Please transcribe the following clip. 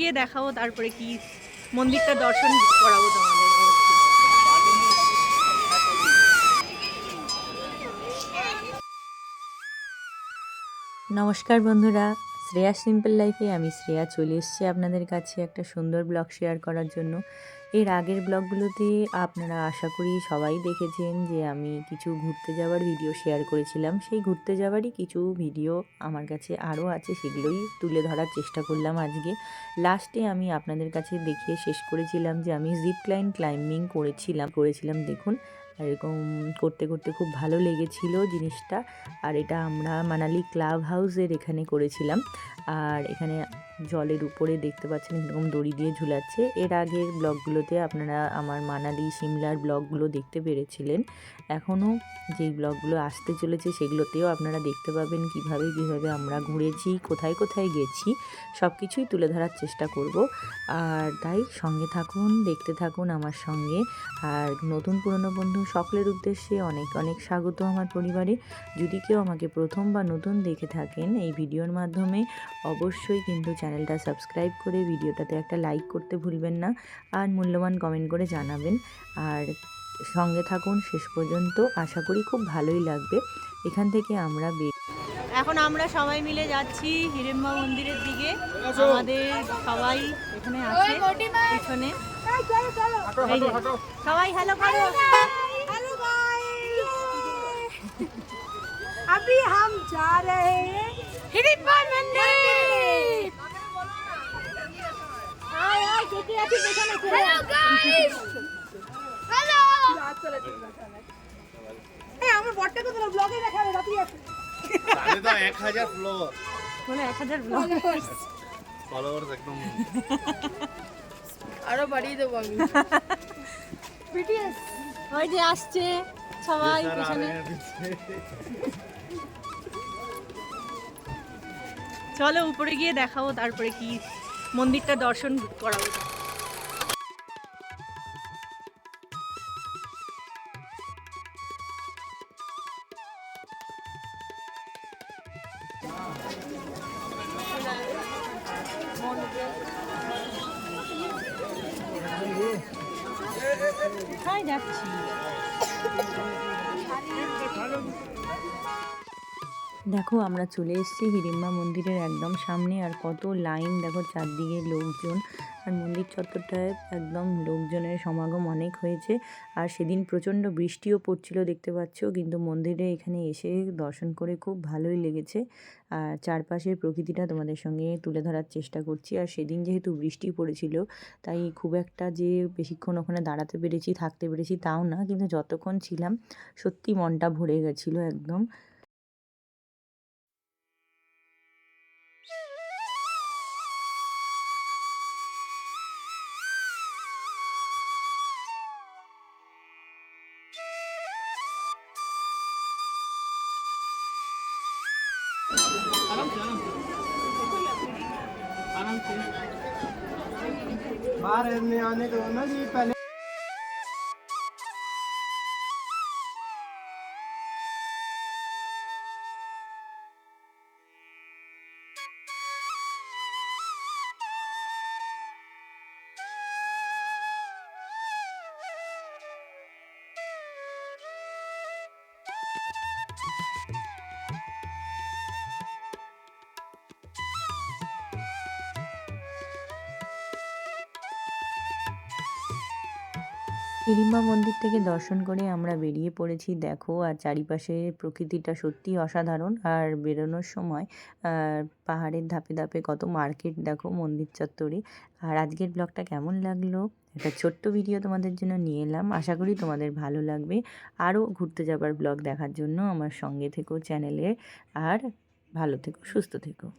গিয়ে দেখাবো, তারপরে কি মন্দিরটা দর্শন করাবো তোমাদের। নমস্কার বন্ধুরা, শ্রেয়া সিম্পল লাইফে আমি শ্রেয়া চলে এসেছি আপনাদের কাছে একটা সুন্দর ব্লগ শেয়ার করার জন্য। এর আগের ব্লগগুলোতে আপনারা আশা করি সবাই দেখেছেন যে আমি কিছু ঘুরতে যাওয়ার ভিডিও শেয়ার করেছিলাম। সেই ঘুরতে যাওয়ারই কিছু ভিডিও আমার কাছে আরও আছে, সেগুলোই তুলে ধরার চেষ্টা করলাম আজকে। লাস্টে আমি আপনাদের কাছে দেখিয়ে শেষ করেছিলাম যে আমি জিপ লাইন ক্লাইম্বিং করেছিলাম দেখুন। এরকম করতে করতে খুব ভালো লেগেছিল জিনিসটা। আর এটা আমরা মানালি ক্লাব হাউসের এখানে করেছিলাম। আর এখানে জলের উপরে দেখতে পাচ্ছেন এরকম দড়ি দিয়ে ঝুলাচ্ছে। এর আগের ব্লগগুলোতে আপনারা আমার মানালি সিমলার ব্লগগুলো দেখতে পেরেছিলেন। এখনও যেই ব্লগগুলো আসতে চলেছে সেগুলোতেও আপনারা দেখতে পাবেন কিভাবে আমরা ঘুরেছি, কোথায় কোথায় গেছি, সব কিছুই তুলে ধরার চেষ্টা করব। আর তাই সঙ্গে থাকুন, দেখতে থাকুন আমার সঙ্গে। আর নতুন পুরনো বন্ধু সকলের উদ্দেশ্যে অনেক অনেক স্বাগত আমার পরিবারে। যদি কেউ আমাকে প্রথম বা নতুন দেখে থাকেন এই ভিডিওর মাধ্যমে, অবশ্যই কিন্তু চ্যানেলটা সাবস্ক্রাইব করে ভিডিওটাতে একটা লাইক করতে ভুলবেন না, আর মূল্যবান কমেন্ট করে জানাবেন। আর সঙ্গে থাকুন শেষ পর্যন্ত, আশা করি খুব ভালোই লাগবে। এখান থেকে এখন আমরা সবাই মিলে যাচ্ছি হিড়িম্বা মন্দিরের দিকে। আমাদের সবাই এখানে আছে পিছনে। সবাই হ্যালো করো। अभी हम जा रहे हैं हिडिंबा मंदिर। Hello guys, hello. আমার বটটা কত ব্লগে দেখাবে রাতি আছে। তাহলে তো 1000 ফলোয়ার। মানে 1000 ফলোয়ার্স একদম আরো বাড়িয়ে দেবো আমি। বিটিএস ওই যে আসছে সবাই পিছনে। চলো উপরে গিয়ে দেখাবো, তারপরে কি মন্দিরটা দর্শন করাবো। কোথায় যাচ্ছি? দেখো আমরা চলে এসেছি হিড়িম্বা মন্দিরের একদম সামনে। আর কত লাইন দেখো, চারদিকে লোকজন। আর মন্দির চত্বরটায় একদম লোকজনের সমাগম অনেক হয়েছে। আর সেদিন প্রচণ্ড বৃষ্টিও পড়ছিল দেখতে পাচ্ছ, কিন্তু মন্দিরে এখানে এসে দর্শন করে খুব ভালোই লেগেছে। আর চারপাশের প্রকৃতিটা তোমাদের সঙ্গে তুলে ধরার চেষ্টা করছি। আর সেদিন যেহেতু বৃষ্টি পড়েছিল, তাই খুব একটা যে বেশিক্ষণ ওখানে দাঁড়াতে পেরেছি, থাকতে পেরেছি তাও না, কিন্তু যতক্ষণ ছিলাম সত্যি মনটা ভরে গেছিলো একদম। बाहर में आने दो ना जी पहले। হিড়িম্বা মন্দির থেকে দর্শন করে আমরা বেরিয়ে পড়েছি দেখো। আর চারিপাশের প্রকৃতিটা সত্যিই অসাধারণ। আর বেরোনোর সময় পাহাড়ের ধাপে ধাপে কত মার্কেট দেখো মন্দির চত্বরে। আর আজকের ব্লগটা কেমন লাগলো, একটা ছোট্ট ভিডিও তোমাদের জন্য নিয়ে এলাম, আশা করি তোমাদের ভালো লাগবে। আরও ঘুরতে যাবার ব্লগ দেখার জন্য আমার সঙ্গে থেকো চ্যানেলে। আর ভালো থেকো, সুস্থ থেকো।